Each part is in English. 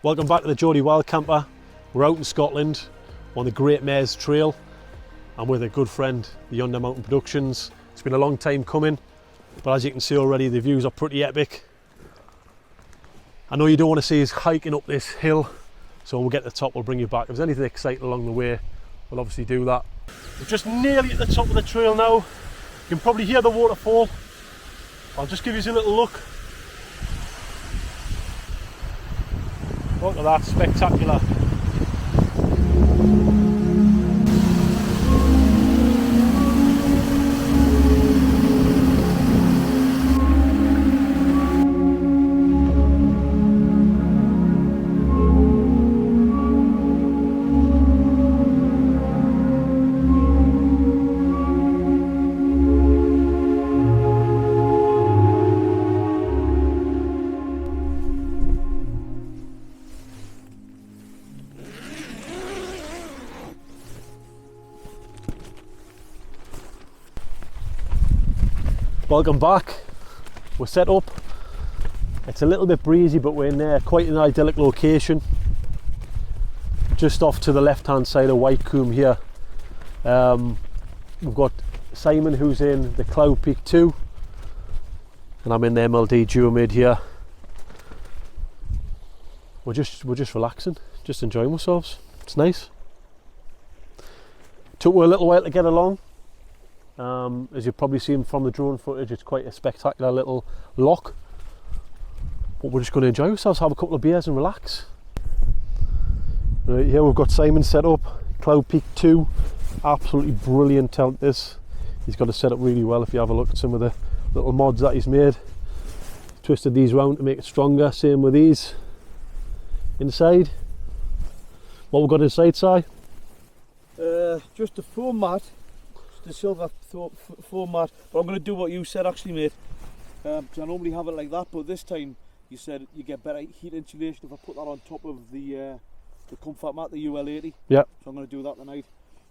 Welcome back to the Geordie Wildcamper. We're out in Scotland on the Great Mares Trail. I'm with a good friend, the Under Mountain Productions. It's been a long time coming, but as you can see already, the views are pretty epic. I know you don't want to see us hiking up this hill, so when we get to the top, we'll bring you back. If there's anything exciting along the way, we'll obviously do that. We're just nearly at the top of the trail now. You can probably hear the waterfall. I'll just give you a little look. Look at that, spectacular. Welcome back. We're set up. It's a little bit breezy, but we're in quite an idyllic location. Just off to the left hand side of Wildcamper here. We've got Simon who's in the Cloud Peak 2 and I'm in the MLD Duomid here. We're just relaxing, just enjoying ourselves. It's nice. Took a little while to get along. As you've probably seen from the drone footage, it's quite a spectacular little lock, but we're just going to enjoy ourselves, have a couple of beers and relax. Right here we've got Simon set up, Cloud Peak 2, absolutely brilliant tent this. He's got it set up really well. If you have a look at some of the little mods that he's made, twisted these round to make it stronger, same with these. Inside, what we've got inside, Si? Just a foam mat. The silver foam mat, but I'm going to do what you said actually, mate. I normally have it like that, but this time you said you get better heat insulation if I put that on top of the comfort mat, the UL80. Yeah. So I'm going to do that tonight.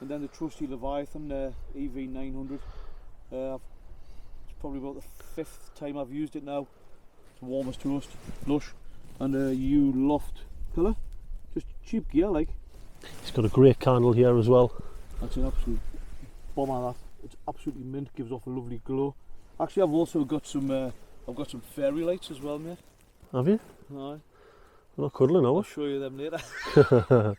And then the trusty Leviathan EV900. It's probably about the 5th time I've used it now. It's warm as toast, lush, and a U Loft pillar. Just cheap gear, like. He's got a great candle here as well. That's an absolute bomber, that. It's absolutely mint, gives off a lovely glow. Actually, I've also got some fairy lights as well, mate. Have you? Aye. We're not cuddling, are we? I'll show you them later.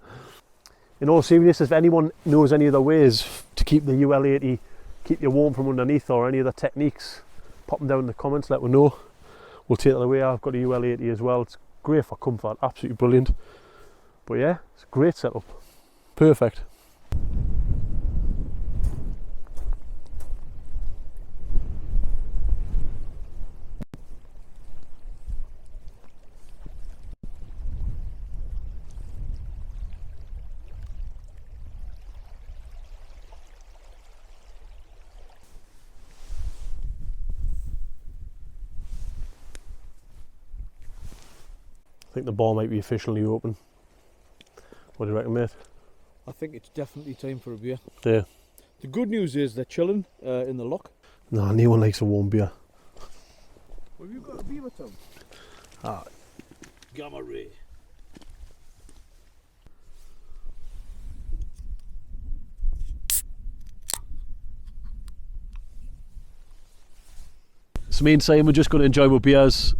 In all seriousness, if anyone knows any other ways to keep the UL80, keep you warm from underneath, or any other techniques, pop them down in the comments, let me know. We'll take it away. I've got a UL80 as well. It's great for comfort, absolutely brilliant. But yeah, it's a great setup. Perfect. I think the bar might be officially open. What do you reckon, mate? I think it's definitely time for a beer. Yeah. The good news is they're chilling in the lock. No, no one likes a warm beer. Have you got a beaver town? Ah. Gamma ray. So me and Simon, we're just going to enjoy our beers,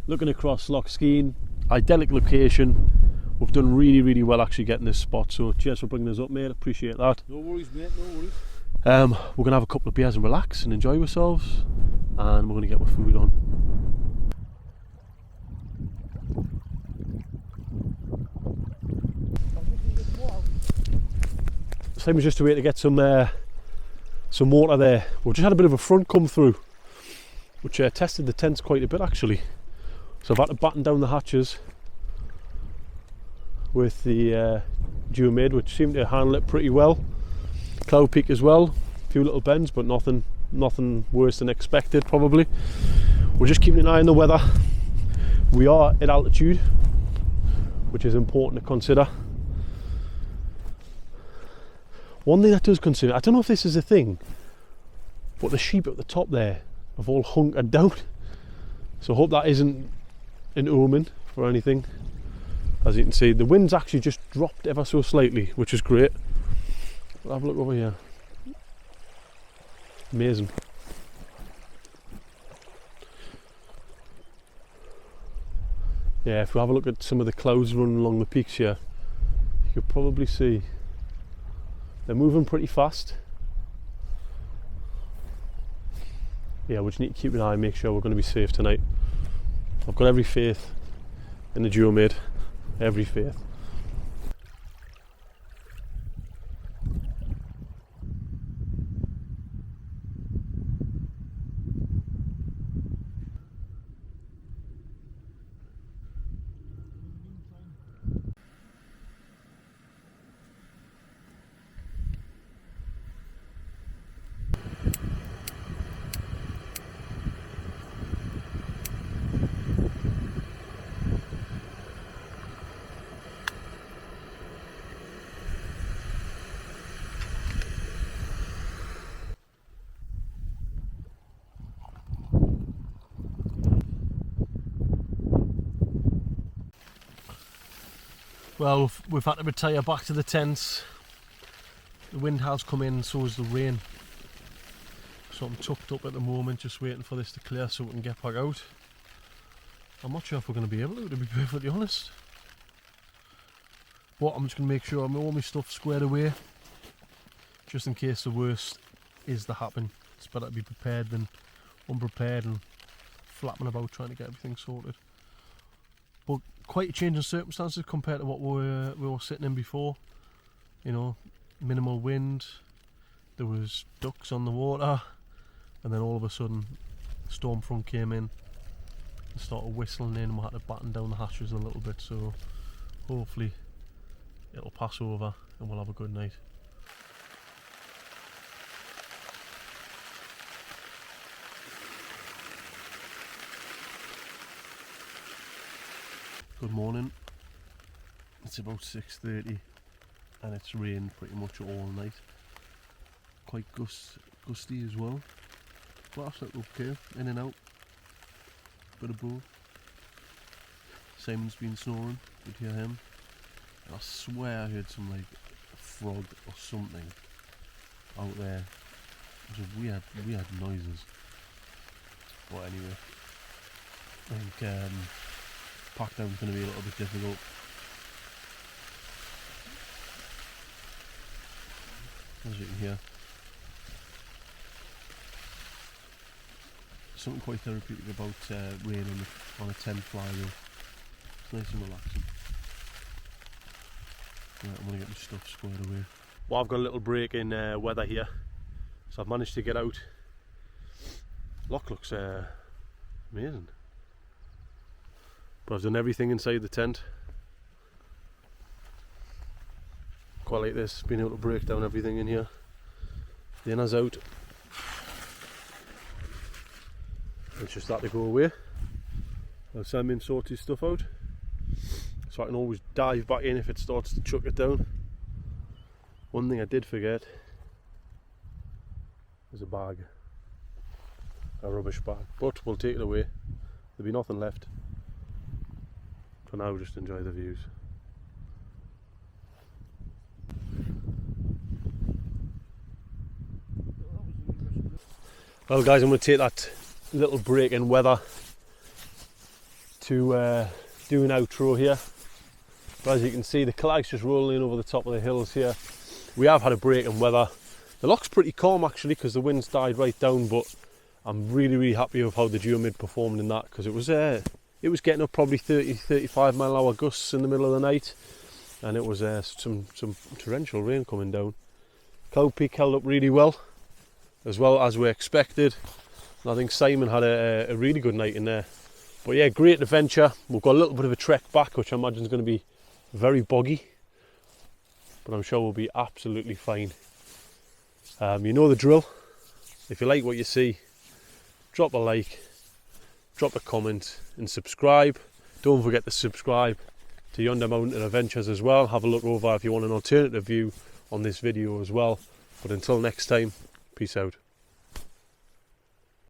looking across Loch Skeen, idyllic location. We've done really, really well actually getting this spot, so cheers for bringing us up, mate, appreciate that. No worries, mate, no worries. We're going to have a couple of beers and relax and enjoy ourselves, and we're going to get our food on. Simon's just away to get some water there. We've just had a bit of a front come through, which tested the tents quite a bit actually. So I've had to batten down the hatches with the Duomid, which seemed to handle it pretty well. Cloud Peak as well, a few little bends, but nothing worse than expected probably. We're just keeping an eye on the weather. We are at altitude, which is important to consider. One thing that does concern me, I don't know if this is a thing, but the sheep at the top there have all hunkered down. So I hope that isn't an omen for anything. As you can see, the wind's actually just dropped ever so slightly, which is great. But have a look over here. Amazing. Yeah, if we have a look at some of the clouds running along the peaks here, you could probably see they're moving pretty fast. Yeah, we just need to keep an eye and make sure we're going to be safe tonight. I've got every faith in the duo mate, every faith. Well, we've had to retire back to the tents. The wind has come in, so has the rain. So I'm tucked up at the moment, just waiting for this to clear so we can get back out. I'm not sure if we're going to be able to be perfectly honest. But I'm just going to make sure I'm all my stuff squared away, just in case the worst is to happen. It's better to be prepared than unprepared and flapping about trying to get everything sorted. But quite a change in circumstances compared to what we were sitting in before. You know, minimal wind, there was ducks on the water, and then all of a sudden the storm front came in and started whistling in, and we had to batten down the hatches a little bit, so hopefully it'll pass over and we'll have a good night. Good morning. It's about 6:30 and it's rained pretty much all night. Quite gusty as well. But that's like okay, in and out. Bit of both. Simon's been snoring, could hear him. And I swear I heard some like frog or something out there. It was weird noises. But anyway, I think pack down's going to be a little bit difficult. As you can hear, something quite therapeutic about rain on a tent fly though. It's nice and relaxing. Right, I'm going to get my stuff squared away. Well, I've got a little break in weather here, so I've managed to get out. Lock looks amazing. But I've done everything inside the tent. Quite like this, being able to break down everything in here. The inner's out. It's just that to go away. I'll Simon sort his stuff out, so I can always dive back in if it starts to chuck it down. One thing I did forget is a bag. A rubbish bag. But we'll take it away. There'll be nothing left. For now, just enjoy the views. Well guys, I'm going to take that little break in weather to do an outro here. But as you can see, the clouds just rolling in over the top of the hills here. We have had a break in weather. The lock's pretty calm actually because the wind's died right down, but I'm really happy with how the Geomid performed in that, because it was getting up probably 30-35 mile an hour gusts in the middle of the night, and it was some torrential rain coming down. Cloud Peak held up really well as we expected, and I think Simon had a really good night in there. But yeah, great adventure. We've got a little bit of a trek back, which I imagine is going to be very boggy, but I'm sure we'll be absolutely fine. You know the drill. If you like what you see, drop a like, drop a comment and subscribe. Don't forget to subscribe to Yonder Mountain Adventures as well. Have a look over if you want an alternative view on this video as well. But until next time, peace out.